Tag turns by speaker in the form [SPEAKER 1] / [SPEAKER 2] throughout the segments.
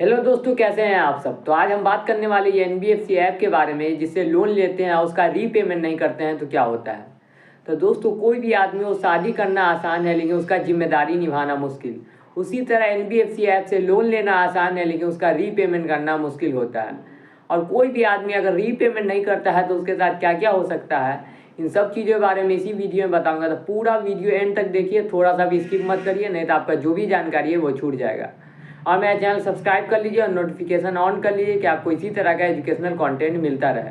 [SPEAKER 1] Hello दोस्तों, कैसे हैं आप सब। तो आज हम बात करने वाले ये एनबीएफसी ऐप के बारे में, जिससे लोन लेते हैं और उसका रीपेमेंट नहीं करते हैं तो क्या होता है। तो दोस्तों, कोई भी आदमी को शादी करना आसान है लेकिन उसका जिम्मेदारी निभाना मुश्किल। उसी तरह एनबीएफसी ऐप से लोन लेना आसान है लेकिन उसका रीपेमेंट करना मुश्किल होता है। और कोई भी आदमी अगर रीपेमेंट नहीं करता है तो उसके साथ क्या क्या हो सकता है, इन सब चीज़ों के बारे में इसी वीडियो में बताऊंगा। तो पूरा वीडियो एंड तक देखिए, थोड़ा सा भी स्किप मत करिए, नहीं तो आपका जो भी जानकारी है वो छूट जाएगा। और मेरा चैनल सब्सक्राइब कर लीजिए और नोटिफिकेशन ऑन कर लीजिए कि आपको इसी तरह का एजुकेशनल कंटेंट मिलता रहे।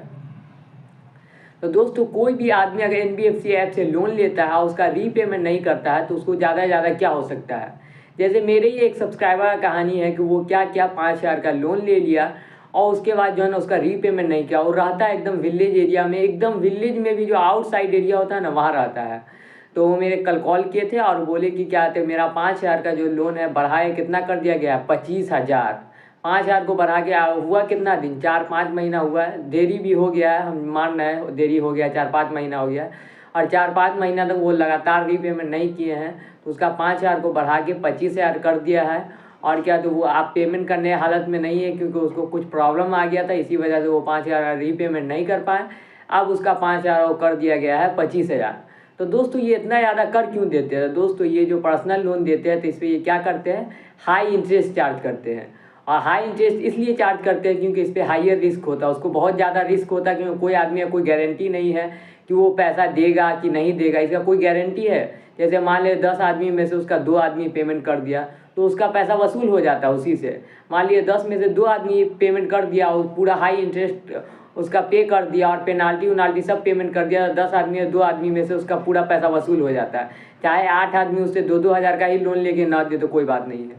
[SPEAKER 1] तो दोस्तों, कोई भी आदमी अगर एनबीएफसी ऐप से लोन लेता है और उसका रीपेमेंट नहीं करता है तो उसको ज़्यादा से ज़्यादा क्या हो सकता है। जैसे मेरे ही एक सब्सक्राइबर का कहानी है कि वो क्या क्या 5,000 का लोन ले लिया और उसके बाद जो है ना उसका रीपेमेंट नहीं किया, और रहता है एकदम विलेज एरिया में, एकदम विलेज में भी जो आउटसाइड एरिया होता है ना वहाँ रहता है। तो वो मेरे कल कॉल किए थे और बोले कि क्या थे, मेरा 5,000 का जो लोन है बढ़ाए कितना कर दिया गया है, 25,000। 5,000 को बढ़ा के हुआ कितना दिन, 4-5 महीना हुआ है। देरी भी हो गया है, हम मान रहे हैं देरी हो गया, 4-5 महीना हो गया है। और 4-5 महीना तक वो लगातार रीपेमेंट नहीं किए हैं तो उसका 5,000 को बढ़ा के 25,000 कर दिया है। और क्या, तो वो आप पेमेंट करने हालत में नहीं है क्योंकि उसको कुछ प्रॉब्लम आ गया था, इसी वजह से वो 5,000 रीपेमेंट नहीं कर पाए। अब उसका 5,000 को कर दिया गया है 25,000। तो दोस्तों, ये इतना ज़्यादा कर क्यों देते हैं। दोस्तों, ये जो पर्सनल लोन देते हैं तो इस पर ये क्या करते हैं, हाई इंटरेस्ट चार्ज करते हैं। और हाई इंटरेस्ट इसलिए चार्ज करते हैं क्योंकि इस पर हाइयर रिस्क होता है, उसको बहुत ज़्यादा रिस्क होता है क्योंकि कोई आदमी का कोई गारंटी नहीं है कि वो पैसा देगा कि नहीं देगा, इसका कोई गारंटी है। जैसे मान ले 10 आदमी में से उसका 2 आदमी पेमेंट कर दिया तो उसका पैसा वसूल हो जाता है उसी से। मान लिए 10 में से 2 आदमी पेमेंट कर दिया और पूरा हाई इंटरेस्ट उसका पे कर दिया और पेनाल्टी उनाल्टी सब पेमेंट कर दिया, 10 आदमी या 2 आदमी में से उसका पूरा पैसा वसूल हो जाता है। चाहे 8 आदमी उससे 2-2 हज़ार का ही लोन लेके ना दे तो कोई बात नहीं है।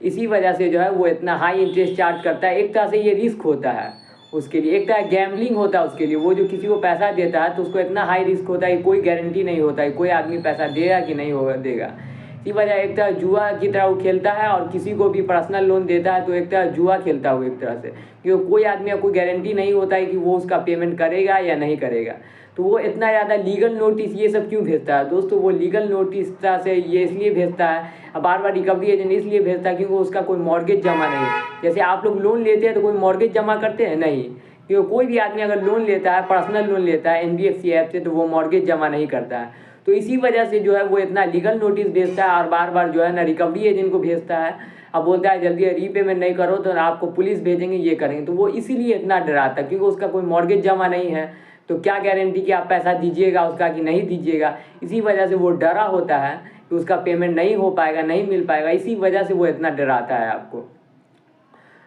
[SPEAKER 1] इसी वजह से जो है वो इतना हाई इंटरेस्ट चार्ज करता है। एक तरह से ये रिस्क होता है उसके लिए, एक तरह गैम्बलिंग होता है उसके लिए। वो जो किसी को पैसा देता है तो उसको इतना हाई रिस्क होता है कि कोई गारंटी नहीं होता है कोई आदमी पैसा देगा कि नहीं होगा देगा। इसी वजह एक तरह जुआ की तरह वो खेलता है, और किसी को भी पर्सनल लोन देता है तो एक तरह जुआ खेलता है वो एक तरह से, क्योंकि कोई आदमी का कोई गारंटी नहीं होता है कि वो उसका पेमेंट करेगा या नहीं करेगा। तो वो इतना ज़्यादा लीगल नोटिस ये सब क्यों भेजता है दोस्तों, वो लीगल नोटिस तरह से ये इसलिए भेजता है, बार बार रिकवरी एजेंट इसलिए भेजता है क्योंकि उसका कोई मॉर्गेज जमा नहीं है। जैसे आप लोग लोन लेते हैं तो कोई मॉर्गेज जमा करते हैं नहीं, क्योंकि कोई भी आदमी अगर लोन लेता है, पर्सनल लोन लेता है एनबीएफसी ऐप से, तो वो मॉर्गेज जमा नहीं करता है। तो इसी वजह से जो है वो इतना लीगल नोटिस भेजता है और बार बार जो है ना रिकवरी एजेंट को भेजता है। अब बोलता है जल्दी रीपेमेंट नहीं करो तो आपको पुलिस भेजेंगे, ये करेंगे। तो वो इसीलिए इतना डराता है क्योंकि उसका कोई मॉर्गेज जमा नहीं है, तो क्या गारंटी कि आप पैसा दीजिएगा उसका कि नहीं दीजिएगा। इसी वजह से वो डरा होता है कि उसका पेमेंट नहीं हो पाएगा, नहीं मिल पाएगा, इसी वजह से वो इतना डराता है आपको।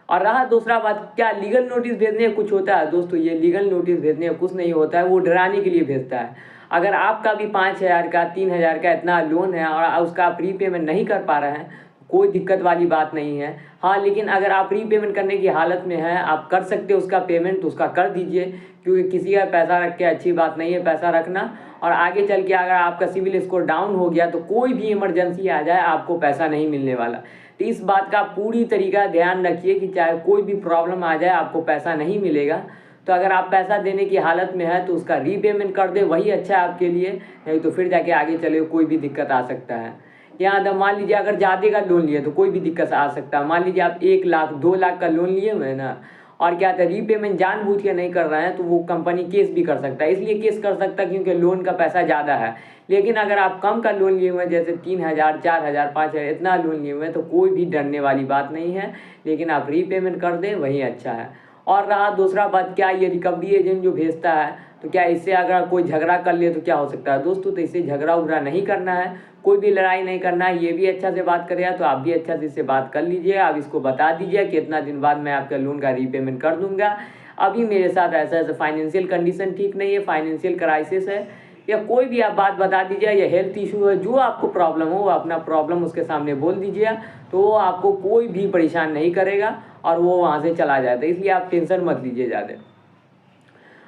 [SPEAKER 1] और रहा दूसरा बात, क्या लीगल नोटिस भेजने का कुछ होता है दोस्तों, ये लीगल नोटिस भेजने का कुछ नहीं होता है, वो डराने के लिए भेजता है। अगर आपका भी 5,000 का 3,000 का इतना लोन है और उसका आप रीपेमेंट नहीं कर पा रहे हैं, कोई दिक्कत वाली बात नहीं है। हाँ, लेकिन अगर आप रीपेमेंट करने की हालत में हैं, आप कर सकते हो उसका पेमेंट, तो उसका कर दीजिए, क्योंकि किसी का पैसा रख के अच्छी बात नहीं है पैसा रखना। और आगे चल के अगर आपका सिविल स्कोर डाउन हो गया तो कोई भी इमरजेंसी आ जाए आपको पैसा नहीं मिलने वाला। तो इस बात का पूरी तरीका ध्यान रखिए कि चाहे कोई भी प्रॉब्लम आ जाए आपको पैसा नहीं मिलेगा। तो अगर आप पैसा देने की हालत में है तो उसका रीपेमेंट कर दे, वही अच्छा है आपके लिए, नहीं तो फिर जाके आगे चले कोई भी दिक्कत आ सकता है। यहाँ तो मान लीजिए अगर ज़्यादा का लोन लिए तो कोई भी दिक्कत आ सकता है। मान लीजिए आप 1 लाख 2 लाख का लोन लिए हुए हैं ना, और क्या था रीपेमेंट जानबूझ के नहीं कर रहे हैं, तो वो कंपनी केस भी कर सकता है। इसलिए केस कर सकता है क्योंकि लोन का पैसा ज़्यादा है। लेकिन अगर आप कम का लोन लिए हुए हैं, जैसे 3,000 4,000 5,000 इतना लोन लिए हुए हैं, तो कोई भी डरने वाली बात नहीं है। लेकिन आप रीपेमेंट कर दें वही अच्छा है। और रहा दूसरा बात, क्या ये रिकवरी एजेंट जो भेजता है, तो क्या इससे अगर कोई झगड़ा कर ले तो क्या हो सकता है दोस्तों, तो इससे झगड़ा उगड़ा नहीं करना है, कोई भी लड़ाई नहीं करना है। ये भी अच्छा से बात करेगा तो आप भी अच्छा से इससे बात कर लीजिए, आप इसको बता दीजिए कि इतना दिन बाद मैं आपका लोन का रीपेमेंट कर दूंगा। अभी मेरे साथ ऐसा ऐसा फाइनेंशियल कंडीशन ठीक नहीं है, फाइनेंशियल क्राइसिस है, या कोई भी आप बात बता दीजिए, या हेल्थ इशू है, जो आपको प्रॉब्लम हो वो अपना प्रॉब्लम उसके सामने बोल दीजिए, तो वो आपको कोई भी परेशान नहीं करेगा और वो वहाँ से चला जाता है। इसलिए आप टेंशन मत लीजिए ज़्यादा।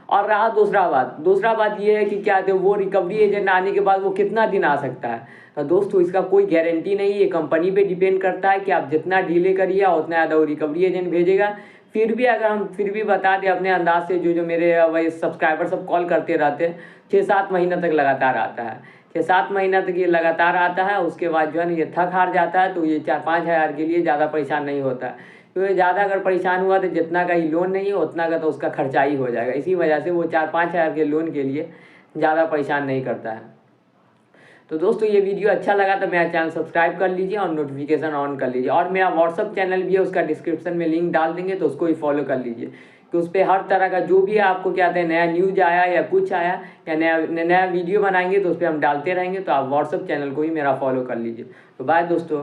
[SPEAKER 1] और रहा दूसरा बात ये है कि क्या थे, वो रिकवरी एजेंट आने के बाद वो कितना दिन आ सकता है। तो दोस्तों, इसका कोई गारंटी नहीं है, कंपनी पे डिपेंड करता है कि आप जितना डिले करिए उतना ज़्यादा वो रिकवरी एजेंट भेजेगा। फिर भी अगर हम फिर भी बता दें अपने अंदाज से, जो जो मेरे वही सब्सक्राइबर सब कॉल करते रहते हैं, 6-7 महीना तक लगातार आता है। 6-7 महीना तक ये लगातार आता है, उसके बाद जो है ना ये थक हार जाता है, तो ये 4-5 हज़ार के लिए ज़्यादा परेशान नहीं होता है। क्योंकि ज़्यादा अगर परेशान हुआ तो जितना का ही लोन नहीं है उतना का तो उसका खर्चा ही हो जाएगा। इसी वजह से वो 4-5 हज़ार के लोन के लिए ज़्यादा परेशान नहीं करता है। तो दोस्तों ये वीडियो अच्छा लगा तो मेरा चैनल सब्सक्राइब कर लीजिए और नोटिफिकेशन ऑन कर लीजिए। और मेरा व्हाट्सअप चैनल भी है, उसका डिस्क्रिप्शन में लिंक डाल देंगे, तो उसको भी फॉलो कर लीजिए कि उस पर हर तरह का जो भी आपको क्या कहते हैं नया न्यूज आया या कुछ आया या नया वीडियो बनाएंगे तो उस पर हम डालते रहेंगे। तो आप व्हाट्सअप चैनल को ही मेरा फॉलो कर लीजिए। तो बाय दोस्तों।